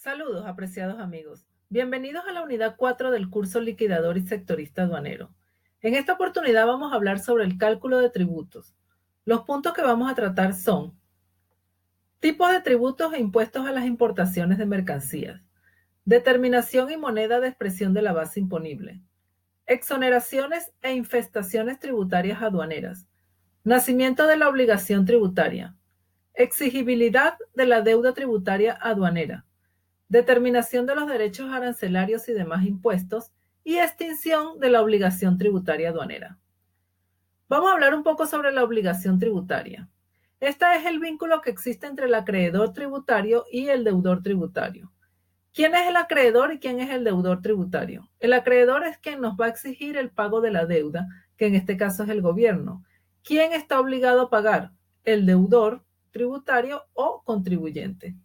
Saludos, apreciados amigos. Bienvenidos a la unidad 4 del curso Liquidador y Sectorista Aduanero. En esta oportunidad vamos a hablar sobre el cálculo de tributos. Los puntos que vamos a tratar son tipos de tributos e impuestos a las importaciones de mercancías, determinación y moneda de expresión de la base imponible, exoneraciones e infestaciones tributarias aduaneras, nacimiento de la obligación tributaria, exigibilidad de la deuda tributaria aduanera, determinación de los derechos arancelarios y demás impuestos y extinción de la obligación tributaria aduanera. Vamos a hablar un poco sobre la obligación tributaria. Este es el vínculo que existe entre el acreedor tributario y el deudor tributario. ¿Quién es el acreedor y quién es el deudor tributario? El acreedor es quien nos va a exigir el pago de la deuda, que en este caso es el gobierno. ¿Quién está obligado a pagar? El deudor tributario o contribuyente.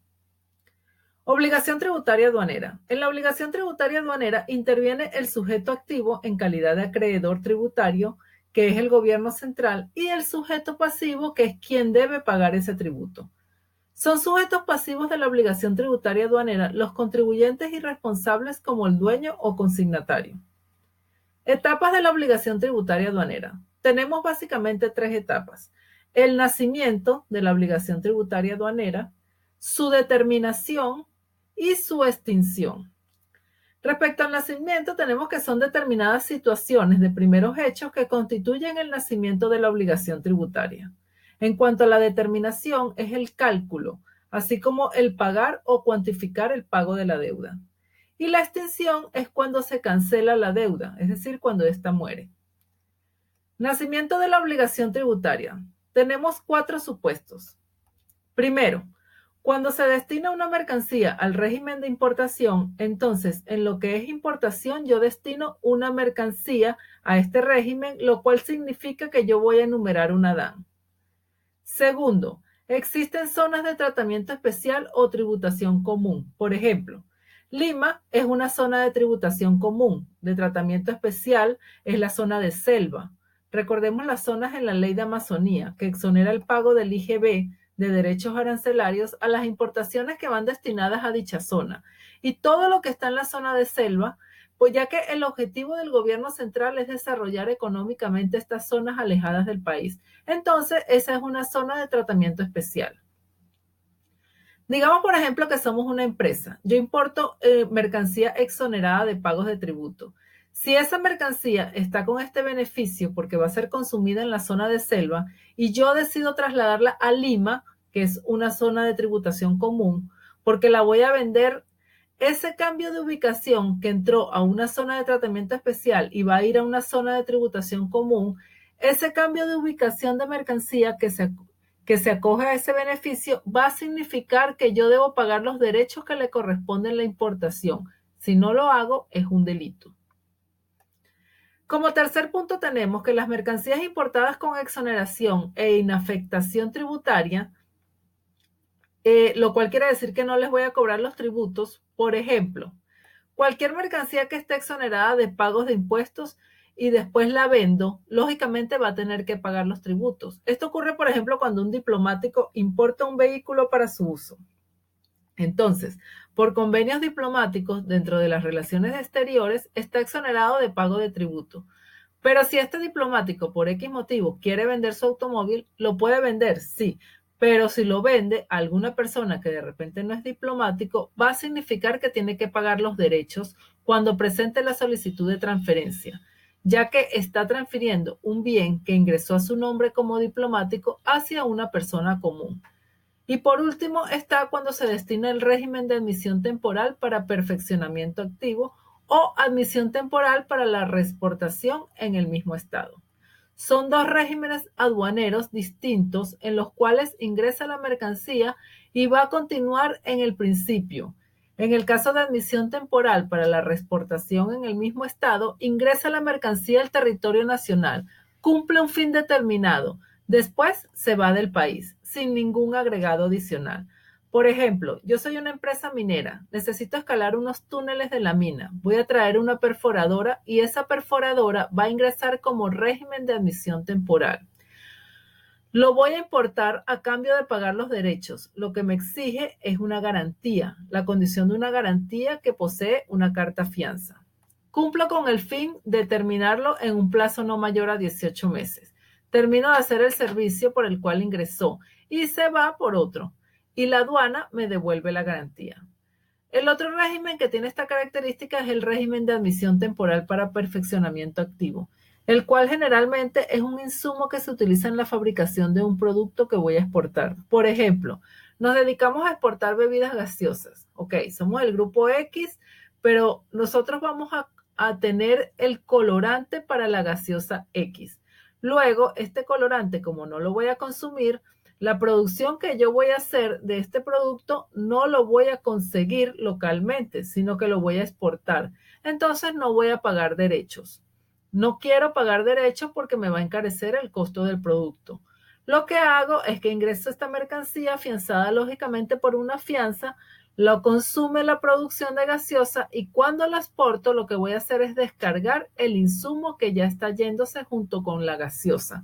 Obligación tributaria aduanera. En la obligación tributaria aduanera interviene el sujeto activo en calidad de acreedor tributario, que es el gobierno central, y el sujeto pasivo, que es quien debe pagar ese tributo. Son sujetos pasivos de la obligación tributaria aduanera los contribuyentes y responsables como el dueño o consignatario. Etapas de la obligación tributaria aduanera. Tenemos básicamente tres etapas. El nacimiento de la obligación tributaria aduanera, su determinación y su extinción. Respecto al nacimiento, tenemos que son determinadas situaciones de primeros hechos que constituyen el nacimiento de la obligación tributaria. En cuanto a la determinación, es el cálculo, así como el pagar o cuantificar el pago de la deuda. Y la extinción es cuando se cancela la deuda, es decir, cuando ésta muere. Nacimiento de la obligación tributaria. Tenemos cuatro supuestos. Primero, cuando se destina una mercancía al régimen de importación, entonces en lo que es importación yo destino una mercancía a este régimen, lo cual significa que yo voy a enumerar una DAN. Segundo, existen zonas de tratamiento especial o tributación común. Por ejemplo, Lima es una zona de tributación común. De tratamiento especial es la zona de selva. Recordemos las zonas en la ley de Amazonía, que exonera el pago del IGB de derechos arancelarios a las importaciones que van destinadas a dicha zona. Y todo lo que está en la zona de selva, pues ya que el objetivo del gobierno central es desarrollar económicamente estas zonas alejadas del país. Entonces, esa es una zona de tratamiento especial. Digamos, por ejemplo, que somos una empresa. Yo importo mercancía exonerada de pagos de tributo. Si esa mercancía está con este beneficio porque va a ser consumida en la zona de selva y yo decido trasladarla a Lima, que es una zona de tributación común, porque la voy a vender, ese cambio de ubicación que entró a una zona de tratamiento especial y va a ir a una zona de tributación común, ese cambio de ubicación de mercancía que se acoge a ese beneficio va a significar que yo debo pagar los derechos que le corresponden a la importación. Si no lo hago, es un delito. Como tercer punto tenemos que las mercancías importadas con exoneración e inafectación tributaria, lo cual quiere decir que no les voy a cobrar los tributos. Por ejemplo, cualquier mercancía que esté exonerada de pagos de impuestos y después la vendo, lógicamente va a tener que pagar los tributos. Esto ocurre, por ejemplo, cuando un diplomático importa un vehículo para su uso. Entonces, por convenios diplomáticos dentro de las relaciones exteriores, está exonerado de pago de tributo. Pero si este diplomático, por X motivo, quiere vender su automóvil, lo puede vender, sí. Pero si lo vende a alguna persona que de repente no es diplomático, va a significar que tiene que pagar los derechos cuando presente la solicitud de transferencia, ya que está transfiriendo un bien que ingresó a su nombre como diplomático hacia una persona común. Y por último está cuando se destina el régimen de admisión temporal para perfeccionamiento activo o admisión temporal para la reexportación en el mismo estado. Son dos regímenes aduaneros distintos en los cuales ingresa la mercancía y va a continuar en el principio. En el caso de admisión temporal para la reexportación en el mismo estado, ingresa la mercancía al territorio nacional, cumple un fin determinado, después se va del país, sin ningún agregado adicional. Por ejemplo, yo soy una empresa minera, necesito escalar unos túneles de la mina, voy a traer una perforadora y esa perforadora va a ingresar como régimen de admisión temporal. Lo voy a importar a cambio de pagar los derechos. Lo que me exige es una garantía, la condición de una garantía que posee una carta fianza. Cumplo con el fin de terminarlo en un plazo no mayor a 18 meses. Termino de hacer el servicio por el cual ingresó y se va por otro. Y la aduana me devuelve la garantía. El otro régimen que tiene esta característica es el régimen de admisión temporal para perfeccionamiento activo, el cual generalmente es un insumo que se utiliza en la fabricación de un producto que voy a exportar. Por ejemplo, nos dedicamos a exportar bebidas gaseosas. Ok, somos el grupo X, pero nosotros vamos a tener el colorante para la gaseosa X. Luego, este colorante, como no lo voy a consumir, la producción que yo voy a hacer de este producto no lo voy a conseguir localmente, sino que lo voy a exportar. Entonces no voy a pagar derechos. No quiero pagar derechos porque me va a encarecer el costo del producto. Lo que hago es que ingreso esta mercancía fianzada lógicamente por una fianza, lo consume la producción de gaseosa y cuando la exporto lo que voy a hacer es descargar el insumo que ya está yéndose junto con la gaseosa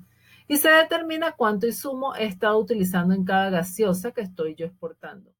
y se determina cuánto insumo he estado utilizando en cada gaseosa que estoy yo exportando.